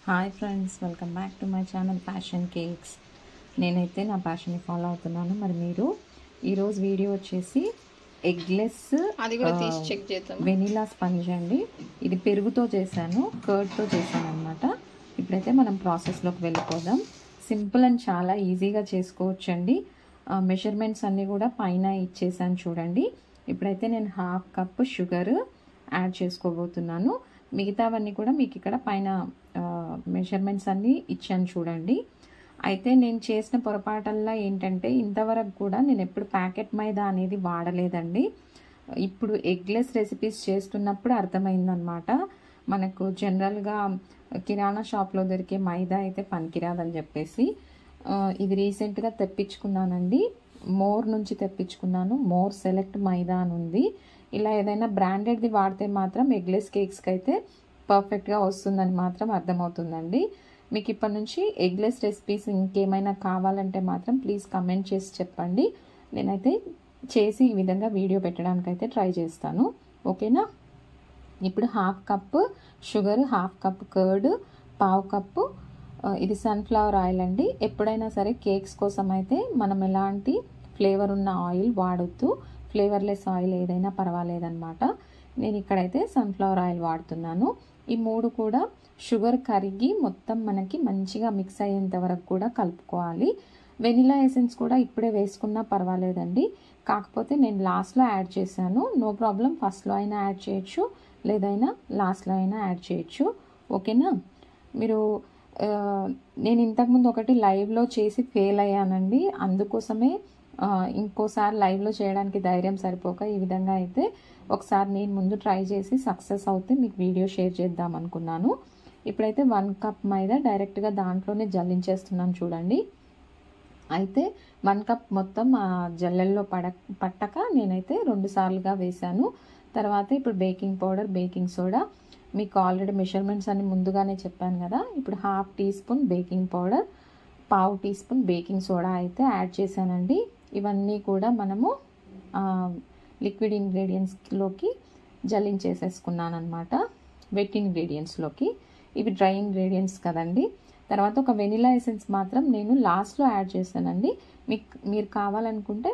Hi friends, welcome back to my channel passion cakes. నేనైతే నా ప్యాషన్ని follow అవుతున్నాను. మరి మీరు ఈరోజు వీడియో వచ్చేసి ఎగ్లెస్ వెనిలా స్పంజ్ అండి. ఇది పెరుగుతో చేశాను, కర్డ్తో చేశాను అనమాట. ఇప్పుడైతే మనం ప్రాసెస్లోకి వెళ్ళిపోదాం. సింపుల్ అండ్ చాలా ఈజీగా చేసుకోవచ్చు అండి. మెజర్మెంట్స్ అన్నీ కూడా పైన ఇచ్చేసాను చూడండి. ఇప్పుడైతే నేను 1/2 కప్ షుగర్ యాడ్ చేసుకోబోతున్నాను. మిగతావన్నీ కూడా మీకు ఇక్కడ పైన మెజర్మెంట్స్ అన్నీ ఇచ్చాను చూడండి. అయితే నేను చేసిన పొరపాటల్లా ఏంటంటే, ఇంతవరకు కూడా నేను ఎప్పుడు ప్యాకెట్ మైదా అనేది వాడలేదండి. ఇప్పుడు ఎగ్లెస్ రెసిపీస్ చేస్తున్నప్పుడు అర్థమైందనమాట. మనకు జనరల్గా కిరాణా షాప్లో దొరికే మైదా అయితే పనికిరాదని చెప్పేసి ఇది రీసెంట్గా తెప్పించుకున్నానండి. మోర్ నుంచి తెప్పించుకున్నాను. మోర్ సెలెక్ట్ మైదా అని ఉంది. ఇలా ఏదైనా బ్రాండెడ్ది వాడితే మాత్రం ఎగ్లెస్ కేక్స్కి అయితే పర్ఫెక్ట్గా వస్తుందని మాత్రం అర్థమవుతుందండి. మీకు ఇప్పటి నుంచి ఎగ్లెస్ రెసిపీస్ ఇంకేమైనా కావాలంటే మాత్రం ప్లీజ్ కమెంట్ చేసి చెప్పండి. నేనైతే చేసి ఈ విధంగా వీడియో పెట్టడానికి అయితే ట్రై చేస్తాను. ఓకేనా? ఇప్పుడు 1/2 cup sugar, 1/2 cup curd, 1/2 cup ఇది సన్ఫ్లవర్ ఆయిల్ అండి. ఎప్పుడైనా సరే కేక్స్ కోసం అయితే మనం ఎలాంటి ఫ్లేవర్ ఉన్న ఆయిల్ వాడొద్దు. ఫ్లేవర్లెస్ ఆయిల్ ఏదైనా పర్వాలేదన్నమాట. నేను ఇక్కడైతే సన్ఫ్లవర్ ఆయిల్ వాడుతున్నాను. ఈ 3 కూడా షుగర్ కరిగి మొత్తం మనకి మంచిగా మిక్స్ అయ్యేంత వరకు కూడా కలుపుకోవాలి. వెనిలా ఎసెన్స్ కూడా ఇప్పుడే వేసుకున్నా పర్వాలేదండి. కాకపోతే నేను లాస్ట్లో యాడ్ చేశాను. నో ప్రాబ్లం, ఫస్ట్లో అయినా యాడ్ చేయొచ్చు, లేదైనా లాస్ట్లో అయినా యాడ్ చేయొచ్చు. ఓకేనా? మీరు నేను ఇంతకుముందు ఒకటి లైవ్లో చేసి ఫెయిల్ అయ్యానండి. అందుకోసమే ఇంకోసారి లైవ్లో చేయడానికి ధైర్యం సరిపోక ఈ విధంగా అయితే ఒకసారి నేను ముందు ట్రై చేసి సక్సెస్ అవుతే మీకు వీడియో షేర్ చేద్దాం అనుకున్నాను. ఇప్పుడైతే 1 కప్ మైదా డైరెక్ట్గా దాంట్లోనే జల్లించేస్తున్నాను చూడండి. అయితే 1 కప్ మొత్తం ఆ జల్లెల్లో పట్టక నేనైతే 2 సార్లుగా వేశాను. తర్వాత ఇప్పుడు బేకింగ్ పౌడర్, బేకింగ్ సోడా, మీకు ఆల్రెడీ మెజర్మెంట్స్ అన్ని ముందుగానే చెప్పాను కదా. ఇప్పుడు 1/2 teaspoon baking powder, 1/2 teaspoon baking soda అయితే యాడ్ చేశానండి. ఇవన్నీ కూడా మనము లిక్విడ్ ఇంగ్రీడియంట్స్లోకి జల్లించేసేసుకున్నాను అనమాట. వెట్ ఇంగ్రీడియంట్స్లోకి. ఇవి డ్రై ఇంగ్రీడియంట్స్ కదండి. తర్వాత ఒక వెనిలా ఎసెన్స్ మాత్రం నేను లాస్ట్లో యాడ్ చేశానండి. మీరు కావాలనుకుంటే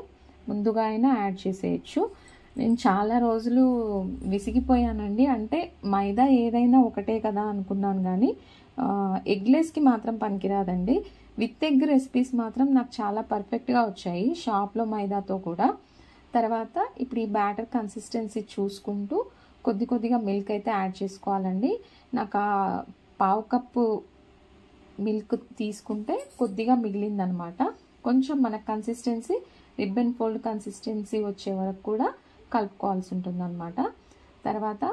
ముందుగా అయినా యాడ్ చేసేయచ్చు. నేను చాలా రోజులు విసిగిపోయానండి. అంటే మైదా ఏదైనా ఒకటే కదా అనుకున్నాను, కానీ ఎగ్లెస్కి మాత్రం పనికిరాదండి. విత్ ఎగ్ రెసిపీస్ మాత్రం నాకు చాలా పర్ఫెక్ట్గా వచ్చాయి షాప్లో మైదాతో కూడా. తర్వాత ఇప్పుడు ఈ బ్యాటర్ కన్సిస్టెన్సీ చూసుకుంటూ కొద్దిగా మిల్క్ అయితే యాడ్ చేసుకోవాలండి. నాకు 1/2 కప్పు మిల్క్ తీసుకుంటే కొద్దిగా మిగిలిందనమాట. కొంచెం మన కన్సిస్టెన్సీ రిబ్బన్ ఫోల్డ్ కన్సిస్టెన్సీ వచ్చే వరకు కూడా కలుపుకోవాల్సి ఉంటుందన్నమాట. తర్వాత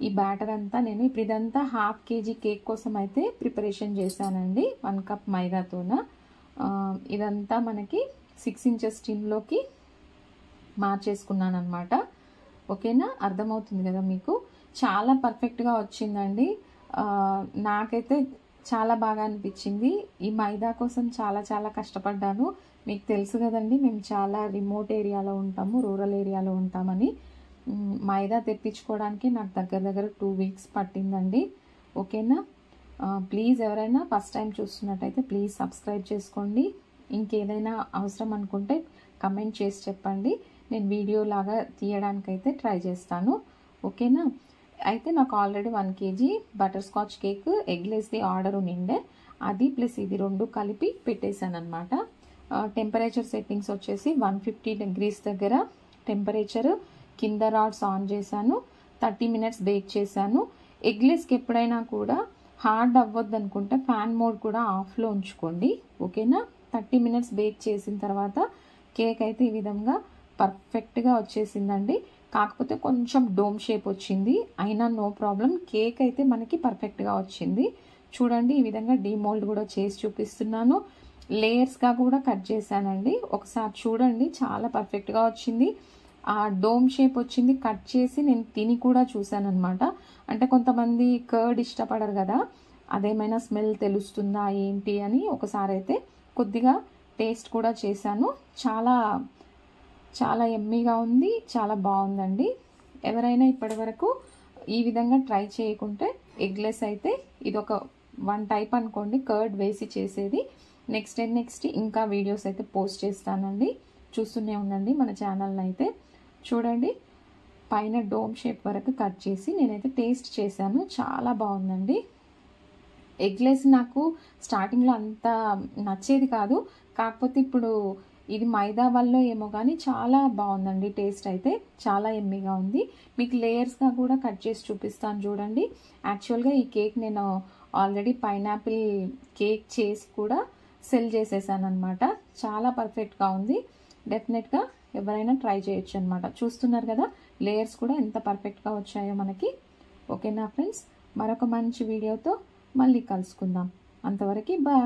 ఈ బ్యాటర్ అంతా నేను ఇప్పుడు ఇదంతా 1/2 kg కేక్ కోసం అయితే ప్రిపరేషన్ చేశానండి. 1 కప్ మైదాతోన ఇదంతా మనకి 6 ఇంచెస్ టిన్లోకి మార్చేసుకున్నాను అనమాట. ఓకేనా? అర్థమవుతుంది కదా మీకు? చాలా పర్ఫెక్ట్గా వచ్చిందండి. నాకైతే చాలా బాగా అనిపించింది. ఈ మైదా కోసం చాలా కష్టపడ్డాను. మీకు తెలుసు కదండి, మేము చాలా రిమోట్ ఏరియాలో ఉంటాము, రూరల్ ఏరియాలో ఉంటామని. మైదా తెప్పించుకోవడానికి నాకు దగ్గర 2 వీక్స్ పట్టిందండి. ఓకేనా? ప్లీజ్ ఎవరైనా ఫస్ట్ టైం చూస్తున్నట్టయితే ప్లీజ్ సబ్స్క్రైబ్ చేసుకోండి. ఇంకేదైనా అవసరం అనుకుంటే కమెంట్ చేసి చెప్పండి. నేను వీడియో లాగా తీయడానికైతే ట్రై చేస్తాను. ఓకేనా? అయితే నాకు already 1 kg butter scotch cake ఎగ్లెస్ది ఆర్డర్ ఉండిండే, అది ప్లస్ ఇది 2 కలిపి పెట్టేశాను అనమాట. టెంపరేచర్ సెట్టింగ్స్ వచ్చేసి 150 degrees దగ్గర టెంపరేచర్, కింద రాడ్స్ ఆన్ చేశాను. 30 minutes బేక్ చేశాను. ఎగ్లెస్కి ఎప్పుడైనా కూడా హార్డ్ అవ్వద్దు అనుకుంటే ఫ్యాన్ మోడ్ కూడా ఆఫ్లో ఉంచుకోండి. ఓకేనా? 30 minutes బేక్ చేసిన తర్వాత కేక్ అయితే ఈ విధంగా పర్ఫెక్ట్గా వచ్చేసిందండి. కాకపోతే కొంచెం డోమ్ షేప్ వచ్చింది, అయినా నో ప్రాబ్లం. కేక్ అయితే మనకి పర్ఫెక్ట్గా వచ్చింది. చూడండి, ఈ విధంగా డీమోల్డ్ కూడా చేసి చూపిస్తున్నాను. లేయర్స్గా కూడా కట్ చేశానండి. ఒకసారి చూడండి, చాలా పర్ఫెక్ట్గా వచ్చింది. ఆ డోమ్ షేప్ వచ్చింది. కట్ చేసి నేను తిని కూడా చూశాను అనమాట. అంటే కొంతమంది కర్డ్ ఇష్టపడరు కదా, అదేమైనా స్మెల్ తెలుస్తుందా ఏంటి అని ఒకసారి అయితే కొద్దిగా టేస్ట్ కూడా చేశాను. చాలా ఎమ్మీగా ఉంది, చాలా బాగుందండి. ఎవరైనా ఇప్పటి వరకు ఈ విధంగా ట్రై చేయకుంటే ఎగ్లెస్ అయితే ఇదొక వన్ టైప్ అనుకోండి కర్డ్ వేసి చేసేది. నెక్స్ట్ ఇంకా వీడియోస్ అయితే పోస్ట్ చేస్తానండి, చూస్తూనే ఉండండి మన ఛానల్ని అయితే. చూడండి పైన డోమ్ షేప్ వరకు కట్ చేసి నేనైతే టేస్ట్ చేశాను, చాలా బాగుందండి. ఎగ్లెస్ నాకు స్టార్టింగ్లో అంత నచ్చేది కాదు, కాకపోతే ఇప్పుడు ఇది మైదా వల్ల ఏమో కానీ చాలా బాగుందండి. టేస్ట్ అయితే చాలా ఎమ్మీగా ఉంది. మీకు లేయర్స్గా కూడా కట్ చేసి చూపిస్తాను చూడండి. యాక్చువల్గా ఈ కేక్ నేను ఆల్రెడీ పైనాపిల్ కేక్ చేసి కూడా సెల్ చేసేసాను అనమాట. చాలా పర్ఫెక్ట్గా ఉంది. డెఫినెట్గా ఎవరైనా ట్రై చేయొచ్చు అనమాట. చూస్తున్నారు కదా లేయర్స్ కూడా ఎంత పర్ఫెక్ట్గా వచ్చాయో మనకి. ఓకేనా ఫ్రెండ్స్, మరొక మంచి వీడియోతో మళ్ళీ కలుసుకుందాం. అంతవరకు బాయ్.